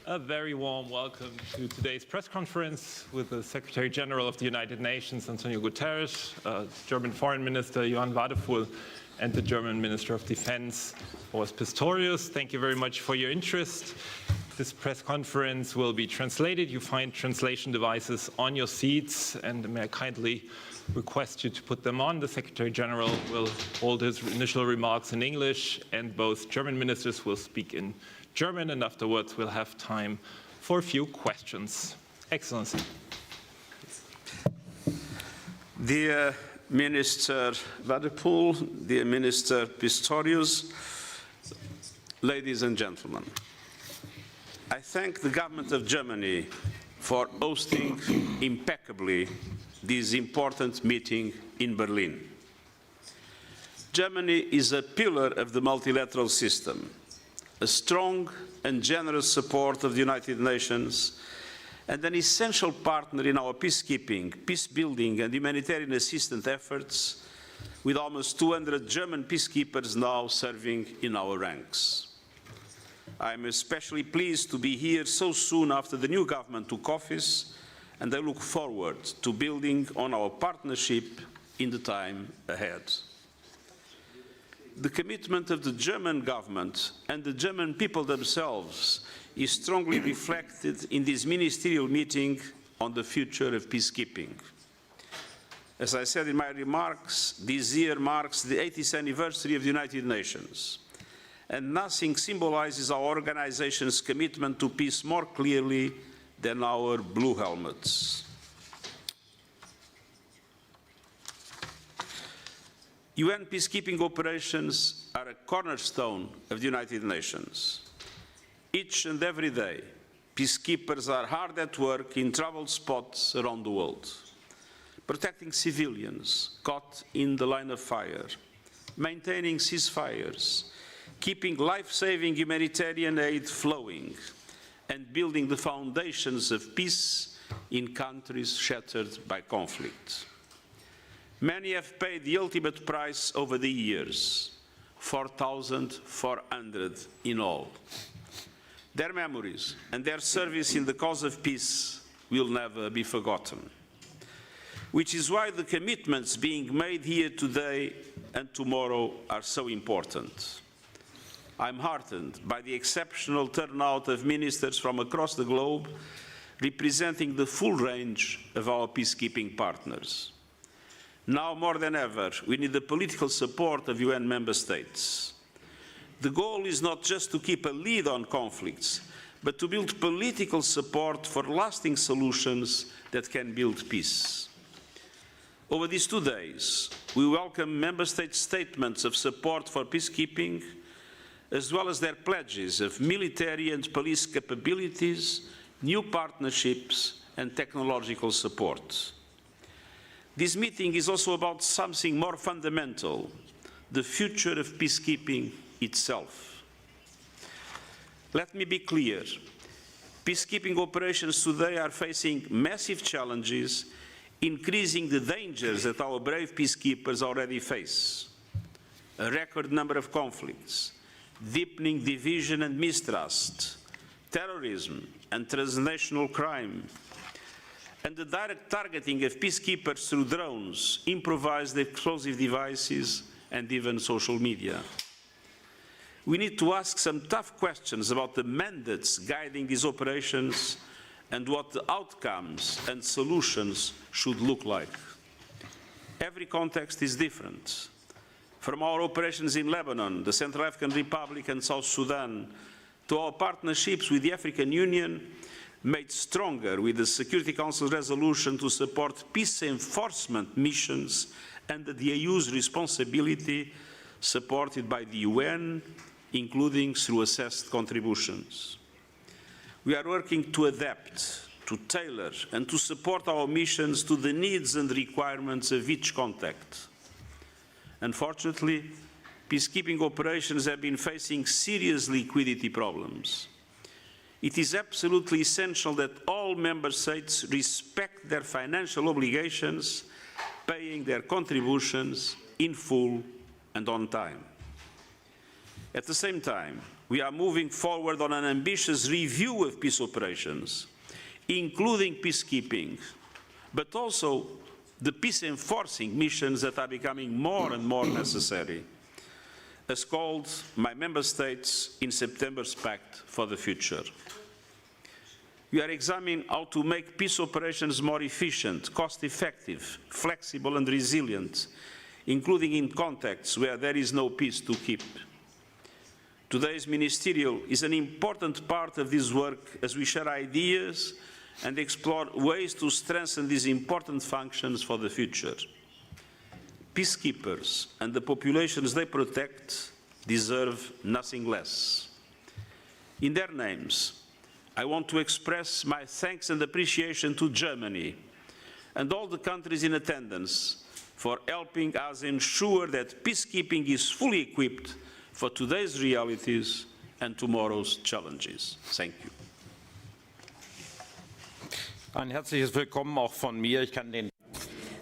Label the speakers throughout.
Speaker 1: A very warm welcome to today's press conference with the Secretary-General of the United Nations, António Guterres, German Foreign Minister Johann Wadephul, and the German Minister of Defense, Boris Pistorius. Thank you very much for your interest. This press conference will be translated. You find translation devices on your seats, and may I kindly request you to put them on. The Secretary-General will hold his initial remarks in English, and both German ministers will speak in German, and afterwards we'll have time for a few questions. Excellency.
Speaker 2: Dear Minister Wadephul, dear Minister Pistorius, ladies and gentlemen, I thank the government of Germany for hosting impeccably this important meeting in Berlin. Germany is a pillar of the multilateral system, a strong and generous support of the United Nations, and an essential partner in our peacekeeping, peace-building and humanitarian assistance efforts, with almost 200 German peacekeepers now serving in our ranks. I am especially pleased to be here so soon after the new government took office, and I look forward to building on our partnership in the time ahead. The commitment of the German government and the German people themselves is strongly reflected in this ministerial meeting on the future of peacekeeping. As I said in my remarks, this year marks the 80th anniversary of the United Nations, and nothing symbolizes our organization's commitment to peace more clearly than our blue helmets. UN peacekeeping operations are a cornerstone of the United Nations. Each and every day, peacekeepers are hard at work in troubled spots around the world, protecting civilians caught in the line of fire, maintaining ceasefires, keeping life-saving humanitarian aid flowing, and building the foundations of peace in countries shattered by conflict. Many have paid the ultimate price over the years, 4,400 in all. Their memories and their service in the cause of peace will never be forgotten, which is why the commitments being made here today and tomorrow are so important. I'm heartened by the exceptional turnout of ministers from across the globe representing the full range of our peacekeeping partners. Now more than ever, we need the political support of UN member states. The goal is not just to keep a lead on conflicts, but to build political support for lasting solutions that can build peace. Over these 2 days, we welcome member state statements of support for peacekeeping, as well as their pledges of military and police capabilities, new partnerships, and technological support. This meeting is also about something more fundamental, the future of peacekeeping itself. Let me be clear. Peacekeeping operations today are facing massive challenges, increasing the dangers that our brave peacekeepers already face. A record number of conflicts, deepening division and mistrust, terrorism and transnational crime, and the direct targeting of peacekeepers through drones, improvised explosive devices, and even social media. We need to ask some tough questions about the mandates guiding these operations and what the outcomes and solutions should look like. Every context is different. From our operations in Lebanon, the Central African Republic and South Sudan, to our partnerships with the African Union, made stronger with the Security Council resolution to support peace enforcement missions under the EU's responsibility, supported by the UN, including through assessed contributions. We are working to adapt, to tailor, and to support our missions to the needs and requirements of each contact. Unfortunately, peacekeeping operations have been facing serious liquidity problems. It is absolutely essential that all member states respect their financial obligations, paying their contributions in full and on time. At the same time, we are moving forward on an ambitious review of peace operations, including peacekeeping, but also the peace-enforcing missions that are becoming more and more necessary, as called by Member States in September's Pact for the Future. We are examining how to make peace operations more efficient, cost-effective, flexible and resilient, including in contexts where there is no peace to keep. Today's ministerial is an important part of this work as we share ideas and explore ways to strengthen these important functions for the future. Peacekeepers and the populations they protect deserve nothing less. In their names, I want to express my thanks and appreciation to Germany and all the countries in attendance for helping us ensure that peacekeeping is fully equipped for today's realities and tomorrow's challenges. Thank you.
Speaker 3: Ein herzliches Willkommen auch von mir. Ich kann den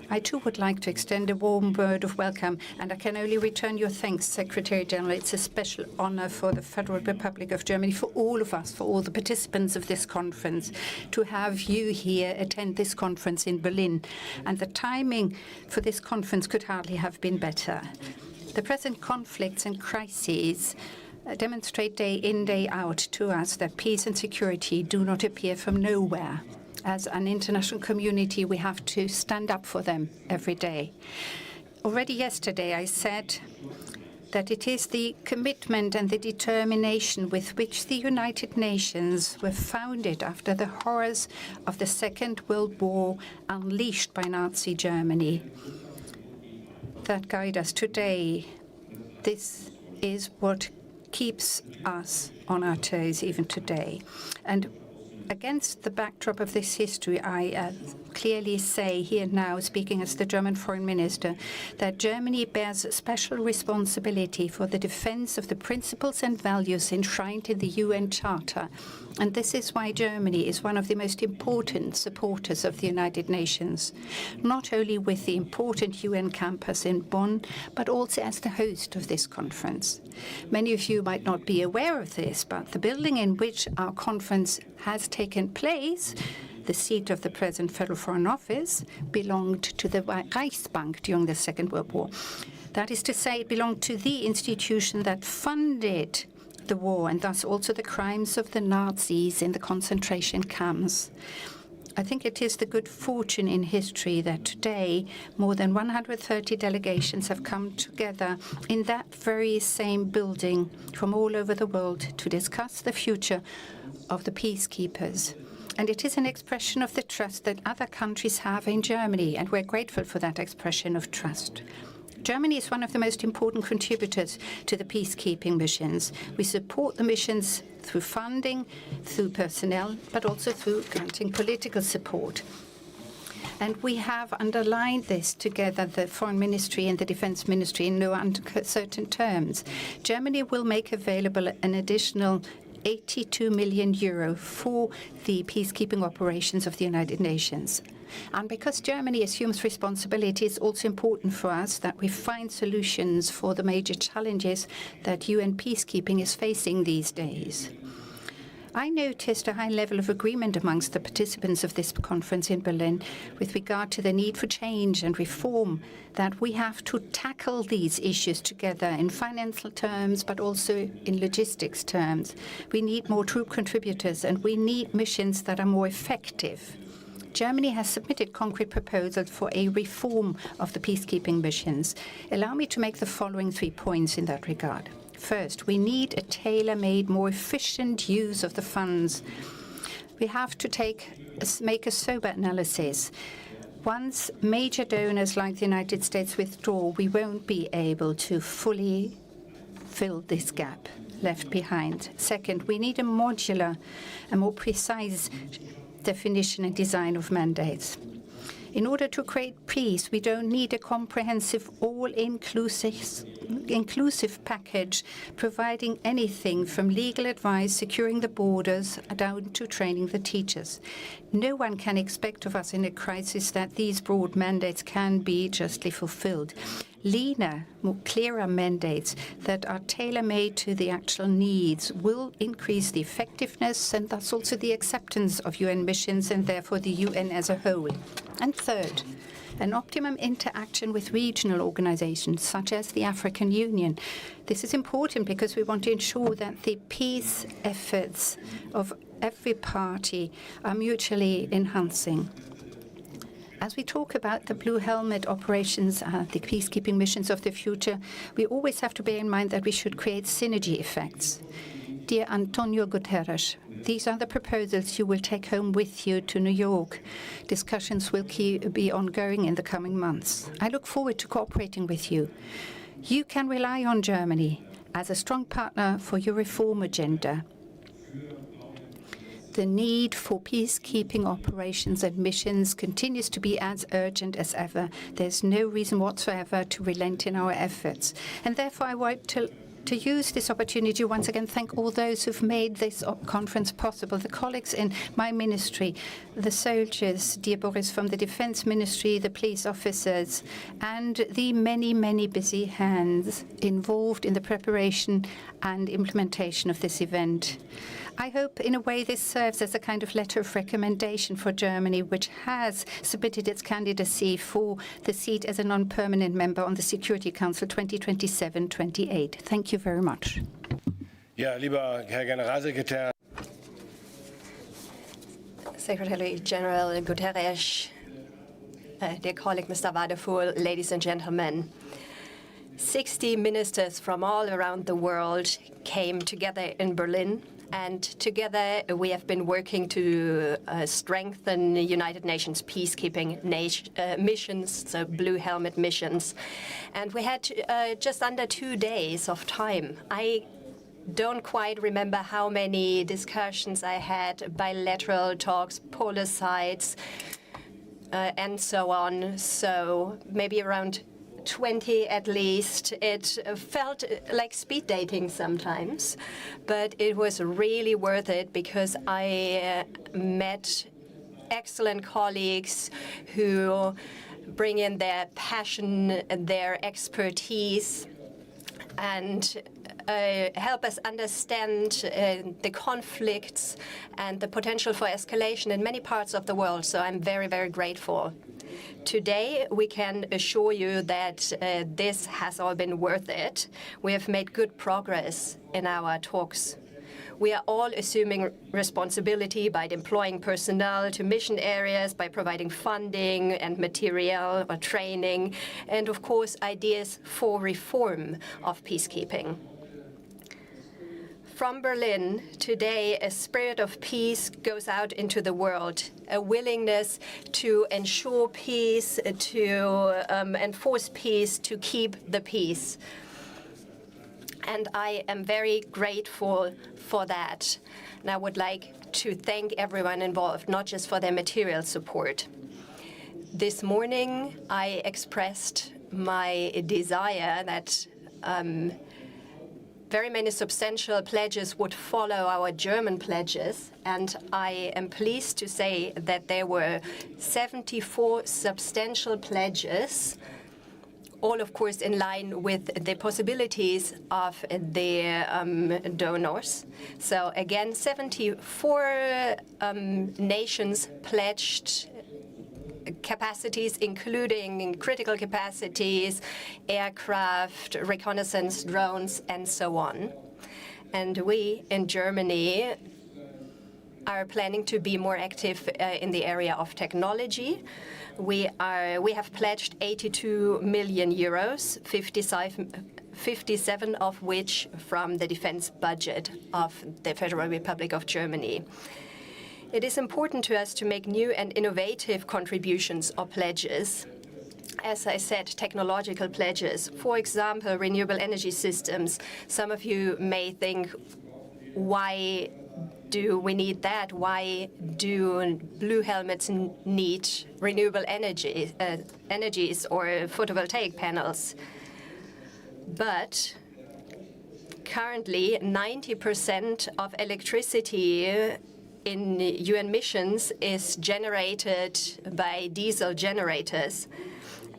Speaker 4: I too would like to extend a warm word of welcome, and I can only return your thanks, Secretary-General. It's a special honor for the Federal Republic of Germany, for all of us, for all the participants of this conference, to have you here attend this conference in Berlin. And the timing for this conference could hardly have been better. The present conflicts and crises demonstrate day in, day out to us that peace and security do not appear from nowhere. As an international community, we have to stand up for them every day. Already yesterday, I said that it is the commitment and the determination with which the United Nations were founded after the horrors of the Second World War unleashed by Nazi Germany that guide us today. This is what keeps us on our toes even today. And against the backdrop of this history, I clearly say here now, speaking as the German Foreign Minister, that Germany bears a special responsibility for the defense of the principles and values enshrined in the UN Charter. And this is why Germany is one of the most important supporters of the United Nations, not only with the important UN campus in Bonn, but also as the host of this conference. Many of you might not be aware of this, but the building in which our conference has taken place, the seat of the present Federal Foreign Office, belonged to the Reichsbank during the Second World War. That is to say, it belonged to the institution that funded the war and thus also the crimes of the Nazis in the concentration camps. I think it is the good fortune in history that today more than 130 delegations have come together in that very same building from all over the world to discuss the future of the peacekeepers. And it is an expression of the trust that other countries have in Germany, and we're grateful for that expression of trust. Germany is one of the most important contributors to the peacekeeping missions. We support the missions through funding, through personnel, but also through granting political support. And we have underlined this together, the Foreign Ministry and the Defense Ministry, in no uncertain terms. Germany will make available an additional €82 million for the peacekeeping operations of the United Nations. And because Germany assumes responsibility, it's also important for us that we find solutions for the major challenges that UN peacekeeping is facing these days. I noticed a high level of agreement amongst the participants of this conference in Berlin with regard to the need for change and reform, that we have to tackle these issues together in financial terms, but also in logistics terms. We need more troop contributors, and we need missions that are more effective. Germany has submitted concrete proposals for a reform of the peacekeeping missions. Allow me to make the following 3 points in that regard. First, we need a tailor-made, more efficient use of the funds. We have to make a sober analysis. Once major donors like the United States withdraw, we won't be able to fully fill this gap left behind. Second, we need a modular, a more precise definition and design of mandates. In order to create peace, we don't need a comprehensive, all-inclusive package providing anything from legal advice, securing the borders, down to training the teachers. No one can expect of us in a crisis that these broad mandates can be justly fulfilled. Leaner, more clearer mandates that are tailor-made to the actual needs will increase the effectiveness and thus also the acceptance of UN missions and therefore the UN as a whole. And third, an optimum interaction with regional organizations such as the African Union. This is important because we want to ensure that the peace efforts of every party are mutually enhancing. As we talk about the Blue Helmet operations, the peacekeeping missions of the future, we always have to bear in mind that we should create synergy effects. Dear António Guterres, these are the proposals you will take home with you to New York. Discussions will be ongoing in the coming months. I look forward to cooperating with you. You can rely on Germany as a strong partner for your reform agenda. The need for peacekeeping operations and missions continues to be as urgent as ever. There's no reason whatsoever to relent in our efforts. And therefore, I want to use this opportunity to once again thank all those who've made this conference possible, the colleagues in my ministry, the soldiers, dear Boris, from the Defense Ministry, the police officers, and the many, many busy hands involved in the preparation and implementation of this event. I hope, in a way, this serves as a kind of letter of recommendation for Germany, which has submitted its candidacy for the seat as a non-permanent member on the Security Council 2027-28. Thank you very much.
Speaker 5: Ja, lieber Herr Generalsekretär.
Speaker 6: Secretary-General Guterres, dear colleague Mr. Wadefull, ladies and gentlemen. 60 ministers from all around the world came together in Berlin, and together we have been working to strengthen the United Nations peacekeeping missions, so Blue Helmet missions. And we had just under 2 days of time. I don't quite remember how many discussions I had, bilateral talks, polar sites, and so on. So maybe around 20 at least. It felt like speed dating sometimes, but it was really worth it because I met excellent colleagues who bring in their passion, their expertise, and help us understand the conflicts and the potential for escalation in many parts of the world. So I'm very, very grateful. Today, we can assure you that this has all been worth it. We have made good progress in our talks. We are all assuming responsibility by deploying personnel to mission areas, by providing funding and material or training, and of course, ideas for reform of peacekeeping. From Berlin, today, a spirit of peace goes out into the world, a willingness to ensure peace, to enforce peace, to keep the peace. And I am very grateful for that. And I would like to thank everyone involved, not just for their material support. This morning, I expressed my desire that very many substantial pledges would follow our German pledges, and I am pleased to say that there were 74 substantial pledges, all, of course, in line with the possibilities of the donors. So again, 74 nations pledged capacities, including critical capacities, aircraft, reconnaissance drones, and so on. And we in Germany are planning to be more active in the area of technology. We have pledged 82 million euros, 57 of which from the defense budget of the Federal Republic of Germany. It is important to us to make new and innovative contributions or pledges. As I said, technological pledges. For example, renewable energy systems. Some of you may think, why do we need that? Why do Blue Helmets need renewable energies or photovoltaic panels? But currently, 90% of electricity in UN missions is generated by diesel generators.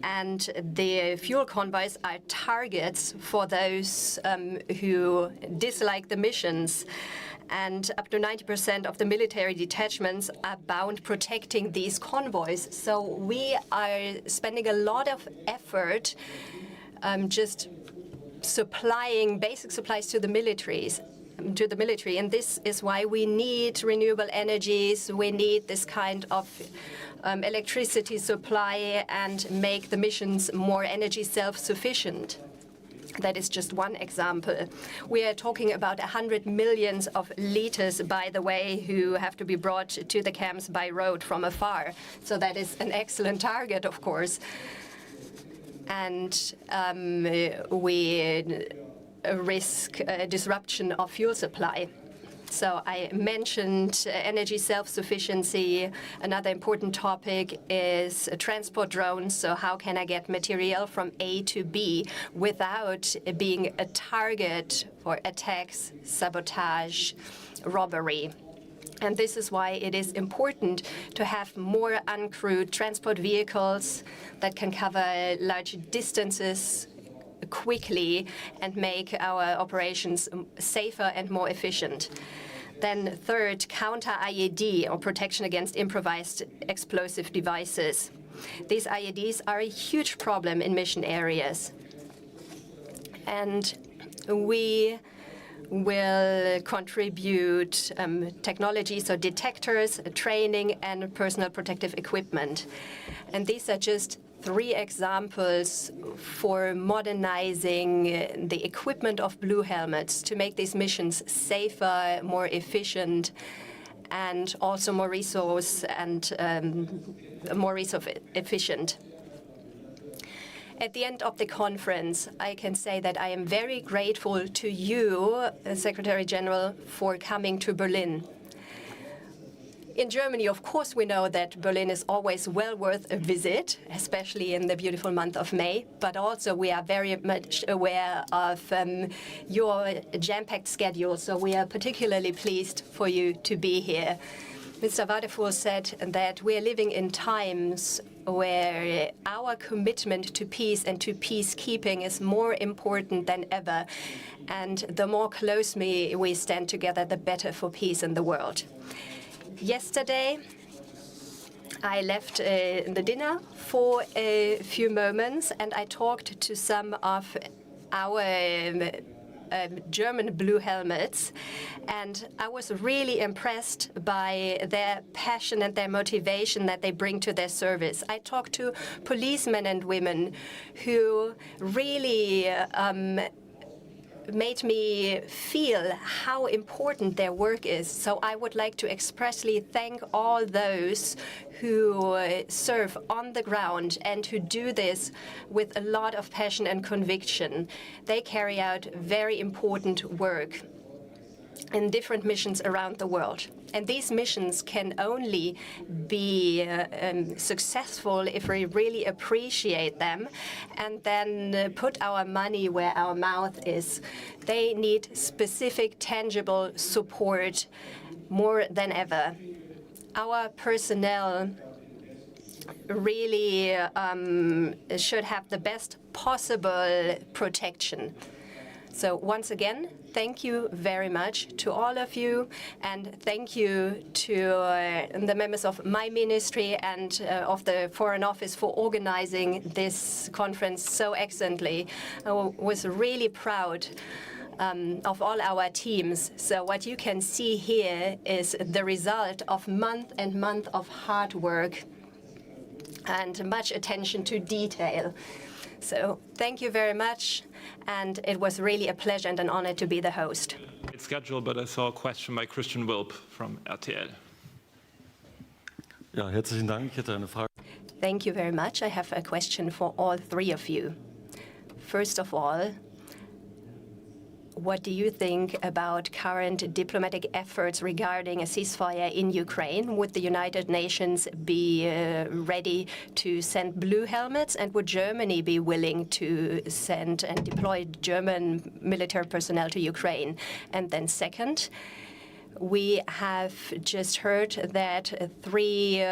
Speaker 6: and the fuel convoys are targets for those who dislike the missions. And up to 90% of the military detachments are bound protecting these convoys. So we are spending a lot of effort just supplying basic supplies to the military, and this is why we need renewable energies. We need this kind of electricity supply and make the missions more energy self-sufficient. That is just one example. We are talking about 100 million of liters, by the way, who have to be brought to the camps by road from afar. So that is an excellent target, of course. And we risk disruption of fuel supply. So I mentioned energy self-sufficiency. Another important topic is transport drones. So how can I get material from A to B without being a target for attacks, sabotage, robbery? And this is why it is important to have more uncrewed transport vehicles that can cover large distances quickly and make our operations safer and more efficient. Then third, counter-IED, or protection against improvised explosive devices. These IEDs are a huge problem in mission areas. And we will contribute technology, so detectors, training, and personal protective equipment. And these are just 3 examples for modernizing the equipment of blue helmets to make these missions safer, more efficient, and also more resource efficient. At the end of the conference, I can say that I am very grateful to you, Secretary-General, for coming to Berlin. In Germany, of course, we know that Berlin is always well worth a visit, especially in the beautiful month of May. But also, we are very much aware of your jam-packed schedule, so we are particularly pleased for you to be here. Mr. Wadefull said that we are living in times where our commitment to peace and to peacekeeping is more important than ever. And the more closely we stand together, the better for peace in the world. Yesterday, I left the dinner for a few moments, and I talked to some of our German blue helmets, and I was really impressed by their passion and their motivation that they bring to their service. I talked to policemen and women who really made me feel how important their work is. So I would like to expressly thank all those who serve on the ground and who do this with a lot of passion and conviction. They carry out very important work in different missions around the world. And these missions can only be successful if we really appreciate them and then put our money where our mouth is. They need specific, tangible support more than ever. Our personnel really should have the best possible protection. So once again, thank you very much to all of you, and thank you to the members of my ministry and of the Foreign Office for organizing this conference so excellently. I was really proud of all our teams. So what you can see here is the result of month and month of hard work and much attention to detail. So thank you very much, and it was really a pleasure and an honor to be the host.
Speaker 1: It's scheduled, but I saw a question by Christian Wilp from RTL.
Speaker 7: Ja, herzlichen Dank. Ich hätte eine Frage.
Speaker 6: Thank you very much. I have a question for all 3 of you. First of all, what do you think about current diplomatic efforts regarding a ceasefire in Ukraine? Would the United Nations be ready to send blue helmets? And would Germany be willing to send and deploy German military personnel to Ukraine? And then second, We have just heard that 3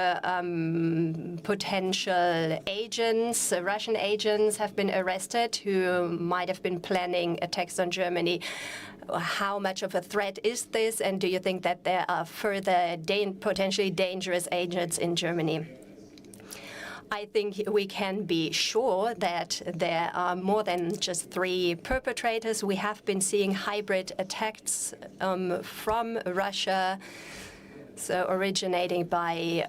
Speaker 6: potential agents, Russian agents, have been arrested who might have been planning attacks on Germany. How much of a threat is this, and do you think that there are further potentially dangerous agents in Germany? I think we can be sure that there are more than just 3 perpetrators. We have been seeing hybrid attacks from Russia, so originating by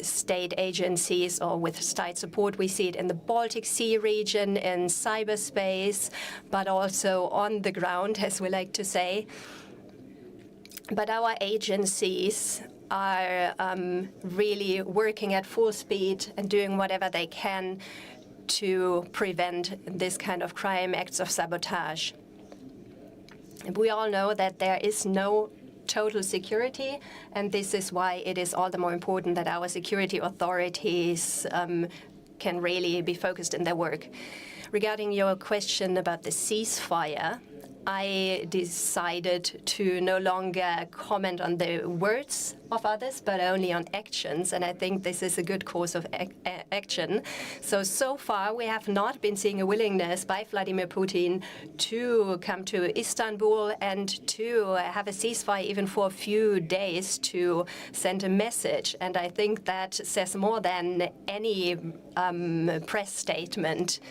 Speaker 6: state agencies or with state support. We see it in the Baltic Sea region, in cyberspace, but also on the ground, as we like to say. But our agencies are really working at full speed and doing whatever they can to prevent this kind of crime, acts of sabotage. We all know that there is no total security, and this is why it is all the more important that our security authorities can really be focused in their work. Regarding your question about the ceasefire, I decided to no longer comment on the words of others, but only on actions, and I think this is a good course of action. So far, we have not been seeing a willingness by Vladimir Putin to come to Istanbul and to have a ceasefire even for a few days to send a message, and I think that says more than any press statement.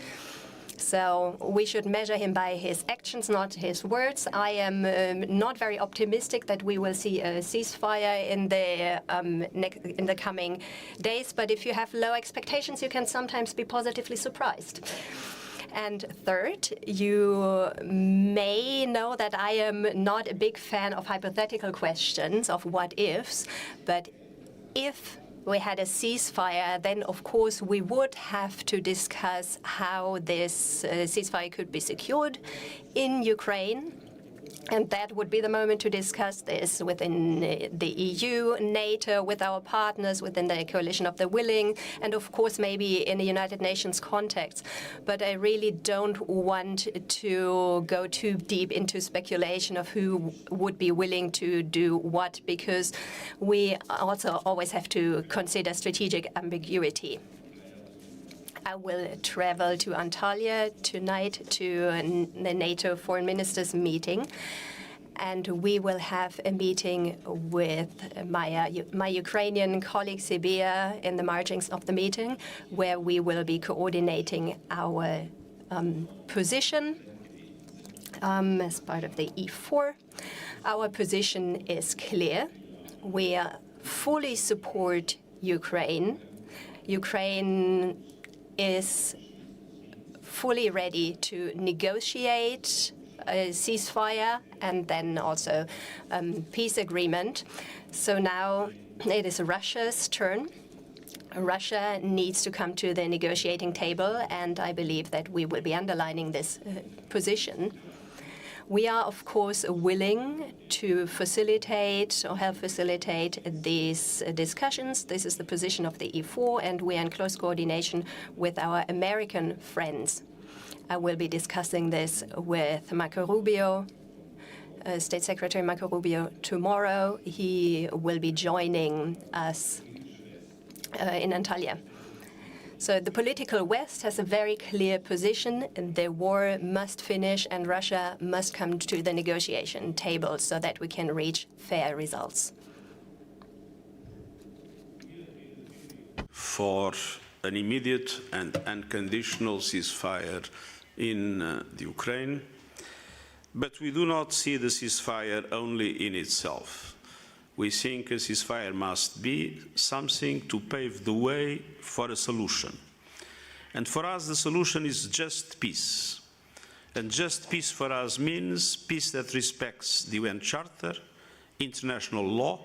Speaker 6: So we should measure him by his actions, not his words. I am not very optimistic that we will see a ceasefire in the coming days. But if you have low expectations, you can sometimes be positively surprised. And third, you may know that I am not a big fan of hypothetical questions, of what-ifs. But if we had a ceasefire, then of course we would have to discuss how this ceasefire could be secured in Ukraine. And that would be the moment to discuss this within the EU, NATO, with our partners within the coalition of the willing, and of course maybe in the United Nations context. But I really don't want to go too deep into speculation of who would be willing to do what, because we also always have to consider strategic ambiguity. I will travel to Antalya tonight to the NATO foreign ministers meeting, and we will have a meeting with my Ukrainian colleague Sibia in the margins of the meeting, where we will be coordinating our position as part of the E4. Our position is clear. We fully support Ukraine. Ukraine is fully ready to negotiate a ceasefire and then also peace agreement. So now it is Russia's turn. Russia needs to come to the negotiating table, and I believe that we will be underlining this position. We are, of course, willing to facilitate or help facilitate these discussions. This is the position of the E4, and we are in close coordination with our American friends. I will be discussing this with Marco Rubio, State Secretary Marco Rubio, tomorrow. He will be joining us in Antalya. So the political West has a very clear position. The war must finish and Russia must come to the negotiation table so that we can reach fair results.
Speaker 2: For an immediate and unconditional ceasefire in the Ukraine, but we do not see the ceasefire only in itself. We think a ceasefire must be something to pave the way for a solution. And for us, the solution is just peace. And just peace for us means peace that respects the UN Charter, international law,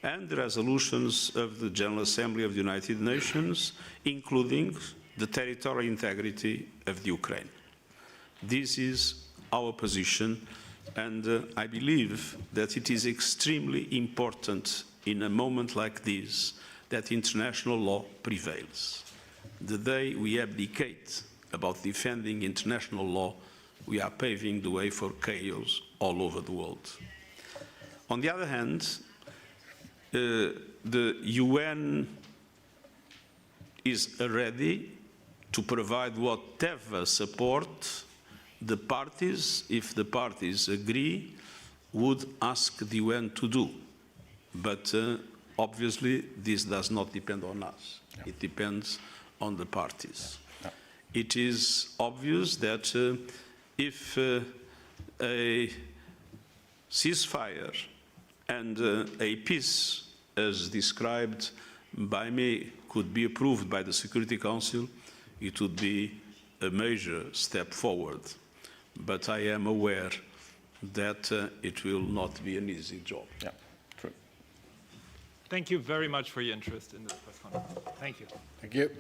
Speaker 2: and the resolutions of the General Assembly of the United Nations, including the territorial integrity of the Ukraine. This is our position. And I believe that it is extremely important in a moment like this that international law prevails. The day we abdicate about defending international law, we are paving the way for chaos all over the world. On the other hand, the UN is ready to provide whatever support the parties, if the parties agree, would ask the UN to do. But obviously, this does not depend on us. It depends on the parties. It is obvious that if a ceasefire and a peace, as described by me, could be approved by the Security Council, it would be a major step forward. But I am aware that it will not be an easy job.
Speaker 3: Yeah, true.
Speaker 1: Thank you very much for your interest in this press conference. Thank you.
Speaker 5: Thank you.